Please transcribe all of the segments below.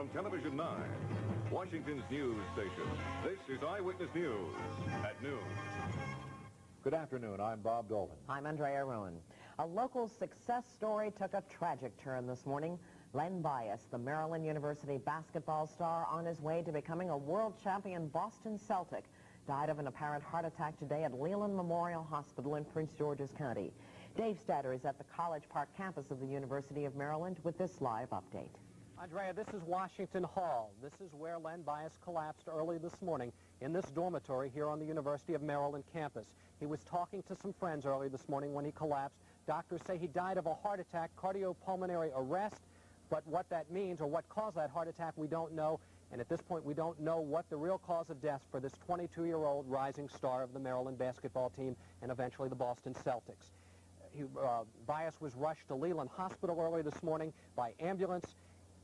From Television 9, Washington's news station, this is Eyewitness News at noon. Good afternoon. I'm Bob Dolman. I'm Andrea Rowan. A local success story took a tragic turn this morning. Len Bias, the Maryland University basketball star on his way to becoming a world champion Boston Celtic, died of an apparent heart attack today at Leland Memorial Hospital in Prince George's County. Dave Statter is at the College Park campus of the University of Maryland with this live update. Andrea, this is Washington Hall. This is where Len Bias collapsed early this morning in this dormitory here on the University of Maryland campus. He was talking to some friends early this morning when he collapsed. Doctors say he died of a heart attack, cardiopulmonary arrest, but what that means or what caused that heart attack, we don't know. And at this point, we don't know what the real cause of death for this 22-year-old rising star of the Maryland basketball team and eventually the Boston Celtics. Bias was rushed to Leland Hospital early this morning by ambulance.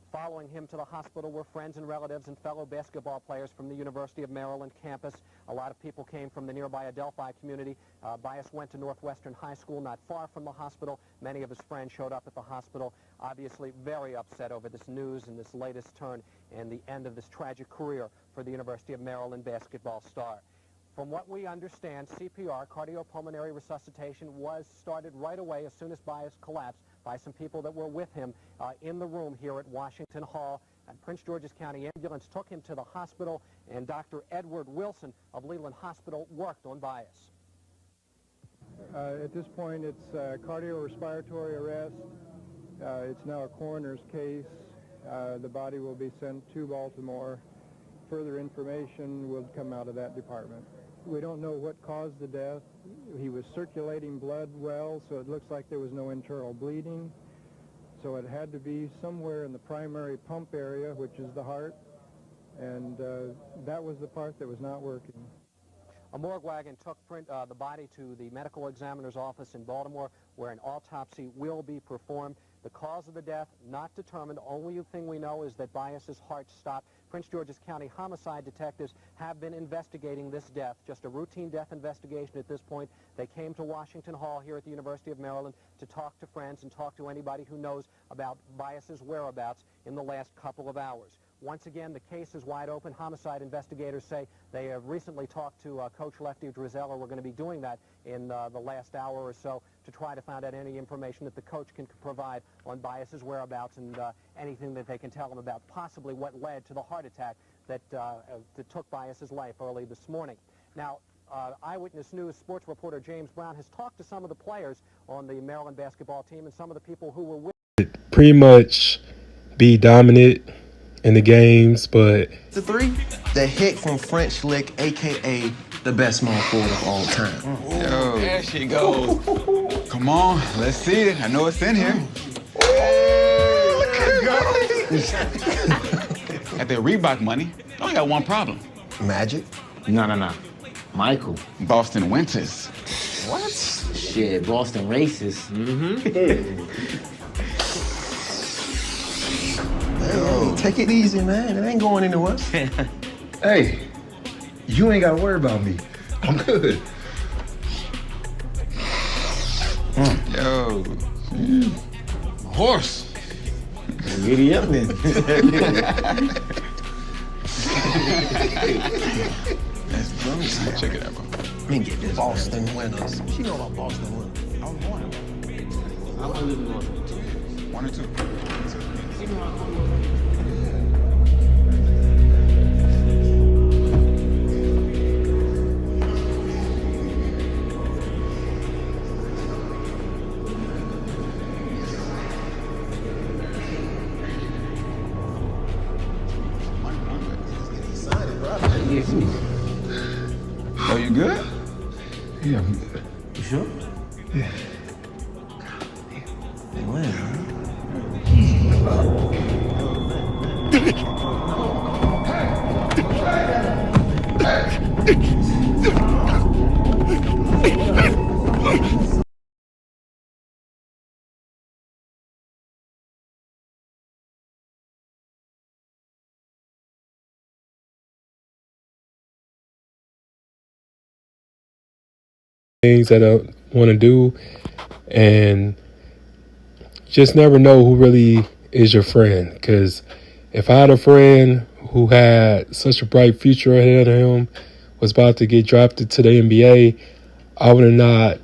Following him to the hospital were friends and relatives and fellow basketball players from the University of Maryland campus. A lot of people came from the nearby Adelphi community. Bias went to Northwestern High School not far from the hospital. Many of his friends showed up at the hospital, obviously very upset over this news and this latest turn and the end of this tragic career for the University of Maryland basketball star. From what we understand, CPR, cardiopulmonary resuscitation, was started right away as soon as Bias collapsed by some people that were with him in the room here at Washington Hall. And Prince George's County ambulance took him to the hospital, and Dr. Edward Wilson of Leland Hospital worked on Bias. At this point, it's cardiorespiratory arrest. It's now a coroner's case. The body will be sent to Baltimore. Further information will come out of that department. We don't know what caused the death. He was circulating blood well, so it looks like there was no internal bleeding. So it had to be somewhere in the primary pump area, which is the heart, and that was the part that was not working. A morgue wagon took the body to the medical examiner's office in Baltimore, where an autopsy will be performed. The cause of the death not determined. Only thing we know is that Bias's heart stopped. Prince George's County homicide detectives have been investigating this death, just a routine death investigation at this point. They came to Washington Hall here at the University of Maryland to talk to friends and talk to anybody who knows about Bias's whereabouts in the last couple of hours. Once again, the case is wide open. Homicide investigators say they have recently talked to Coach Lefty Drizella. We're going to be doing that in the last hour or so to try to find out any information that the coach can provide on Bias's whereabouts and anything that they can tell him about possibly what led to the heart attack that took Bias's life early this morning. Now, Eyewitness News sports reporter James Brown has talked to some of the players on the Maryland basketball team and some of the people who were with. Pretty much be dominant in the games, but the three, the hit from French Lick, a.k.a. the best small forward of all time. Yo, there she goes. Come on, let's see it. I know it's in here. Look at go. At their Reebok money, I only got one problem. Magic? No. Michael. Boston Winters. What? Shit, Boston racist. Hey, take it easy, man. It ain't going anywhere. Hey, you ain't got to worry about me. I'm good. Yo. Horse. Giddy up then. That's bro. Check it out, bro. Let me get this. Boston Winners. She know about Boston Winners. I was born in I'm gonna live in 1 or 2. Oh, you good? Yeah, I'm good. You sure? Yeah. things that I want to do, and just never know who really is your friend, because if I had a friend who had such a bright future ahead of him, was about to get drafted to the NBA, I would have not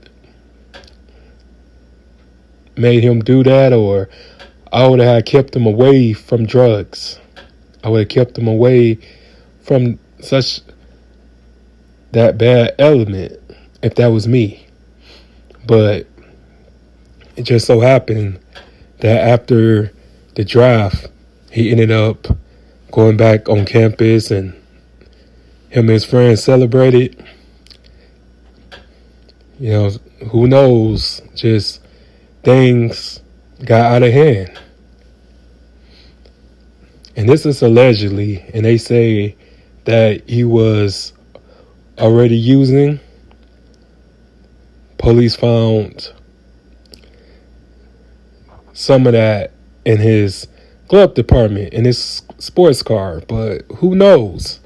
made him do that, or I would have kept him away from drugs. I would have kept him away from such that bad element if that was me. But it just so happened that after the draft, he ended up going back on campus, and him and his friends celebrated. You know, who knows, just things got out of hand. And this is allegedly, and they say that he was already using. Police found some of that in his glove compartment, in his sports car, but who knows?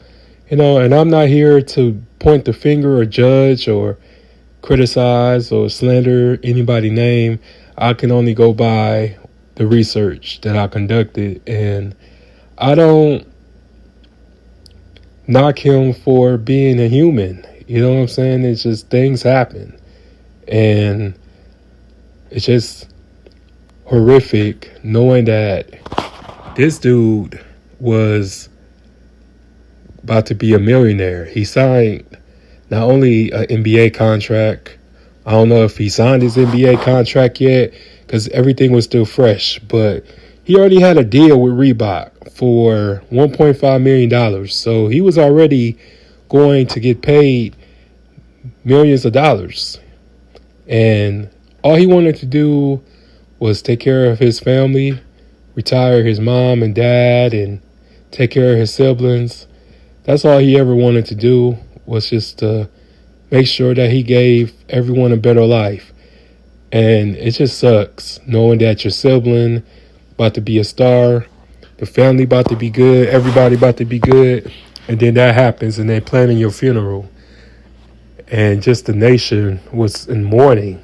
You know, and I'm not here to point the finger or judge or criticize or slander anybody's name. I can only go by the research that I conducted, and I don't knock him for being a human. You know what I'm saying? It's just things happen, and it's just horrific knowing that this dude was about to be a millionaire. He signed not only an NBA contract, I don't know if he signed his NBA contract yet because everything was still fresh, but he already had a deal with Reebok for $1.5 million. So he was already going to get paid millions of dollars. And all he wanted to do was take care of his family, retire his mom and dad, and take care of his siblings. That's all he ever wanted to do, was just to make sure that he gave everyone a better life. And it just sucks knowing that your sibling about to be a star, the family about to be good, everybody about to be good, and then that happens and they're planning your funeral. And just the nation was in mourning.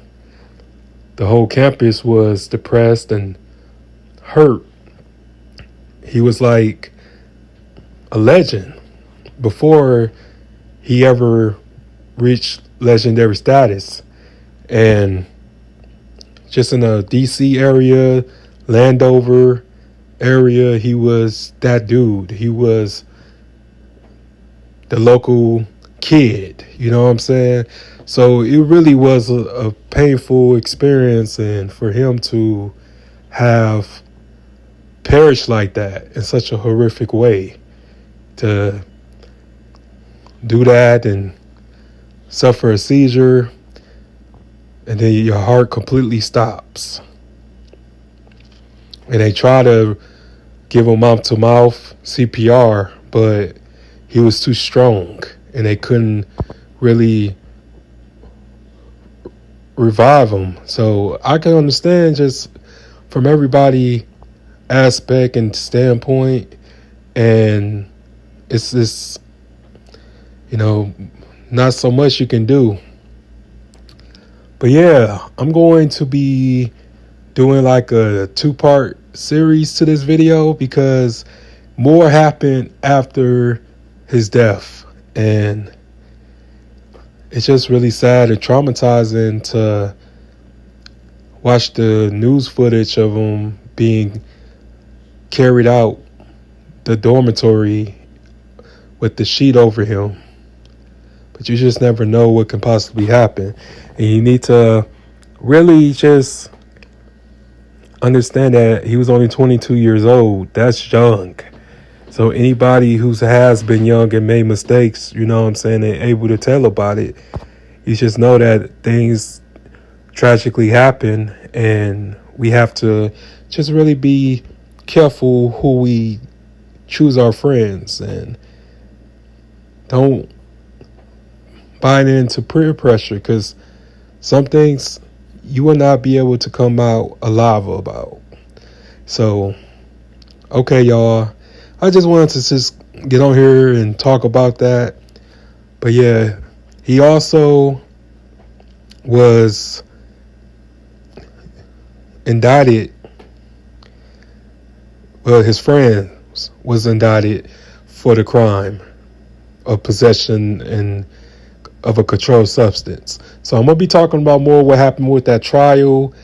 The whole campus was depressed and hurt. He was like a legend before he ever reached legendary status. And just in the DC area, Landover area, he was that dude. He was the local kid, you know what I'm saying? So it really was a painful experience, and for him to have perished like that in such a horrific way, to do that and suffer a seizure, and then your heart completely stops. And they try to give him mouth-to-mouth CPR, but he was too strong, and they couldn't really revive him. So I can understand just from everybody aspect and standpoint, and it's this, you know, not so much you can do. But yeah, I'm going to be doing like a 2-part series to this video because more happened after his death, and it's just really sad and traumatizing to watch the news footage of him being carried out the dormitory with the sheet over him. But you just never know what can possibly happen. And you need to really just understand that he was only 22 years old. That's young. So anybody who has been young and made mistakes, you know what I'm saying, and able to tell about it, you just know that things tragically happen, and we have to just really be careful who we choose our friends, and don't buy into peer pressure, because some things you will not be able to come out alive about. So, okay, y'all. I just wanted to just get on here and talk about that. But yeah, he also was indicted. Well, his friends was indicted for the crime of possession of a controlled substance. So I'm going to be talking about more what happened with that trial,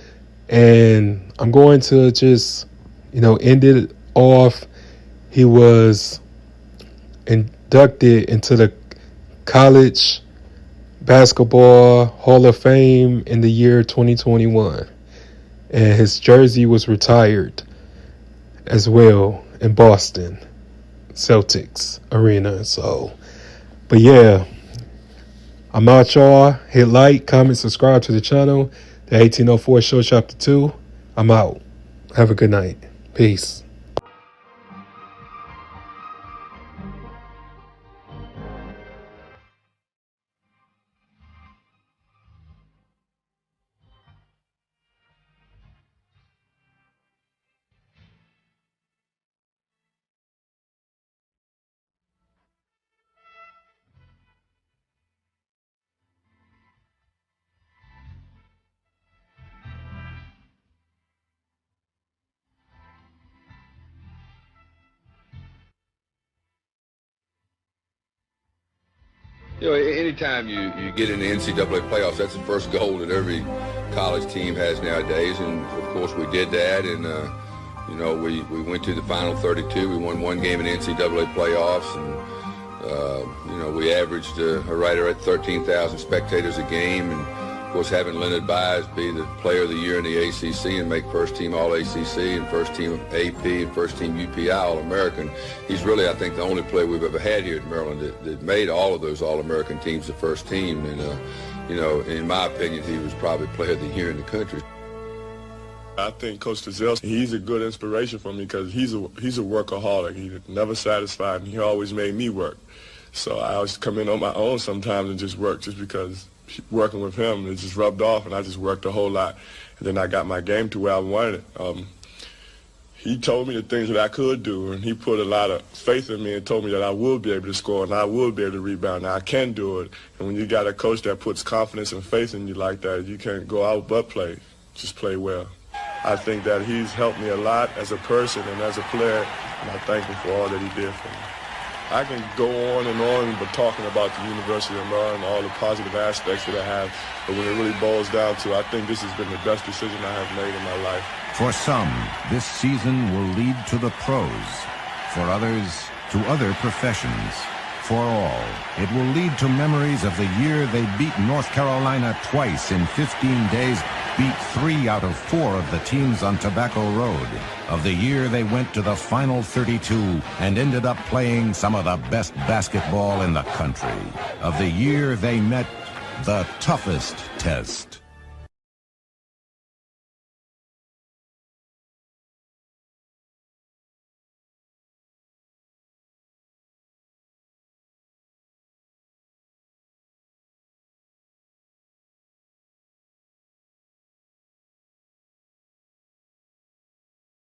and I'm going to just, end it off. He was inducted into the College Basketball Hall of Fame in the year 2021, and his jersey was retired as well in Boston Celtics Arena. So, but yeah, I'm out, y'all. Hit like, comment, subscribe to the channel. The 1804 Show Chapter 2. I'm out. Have a good night. Peace. Anytime you get in the NCAA playoffs, that's the first goal that every college team has nowadays. And, of course, we did that. And, we went to the Final 32. We won one game in the NCAA playoffs. And, we averaged right at 13,000 spectators a game. And, of course, having Leonard Bias be the player of the year in the ACC and make first team All-ACC and first team AP and first team UPI All-American, he's really, I think, the only player we've ever had here at Maryland that made all of those All-American teams the first team. And, in my opinion, he was probably player of the year in the country. I think Coach Tazell, he's a good inspiration for me because he's a workaholic. He's never satisfied, and he always made me work. So I always come in on my own sometimes and just work just because working with him, it just rubbed off, and I just worked a whole lot. And then I got my game to where I wanted it. He told me the things that I could do, and he put a lot of faith in me and told me that I would be able to score and I would be able to rebound. Now, I can do it. And when you got a coach that puts confidence and faith in you like that, you can't go out but play. Just play well. I think that he's helped me a lot as a person and as a player, and I thank him for all that he did for me. I can go on and on but talking about the University of Maryland and all the positive aspects that I have, but when it really boils down to, I think this has been the best decision I have made in my life. For some, this season will lead to the pros. For others, to other professions. For all, it will lead to memories of the year they beat North Carolina twice in 15 days, beat 3 out of 4 of the teams on Tobacco Road. Of the year they went to the Final 32 and ended up playing some of the best basketball in the country. Of the year they met the toughest test.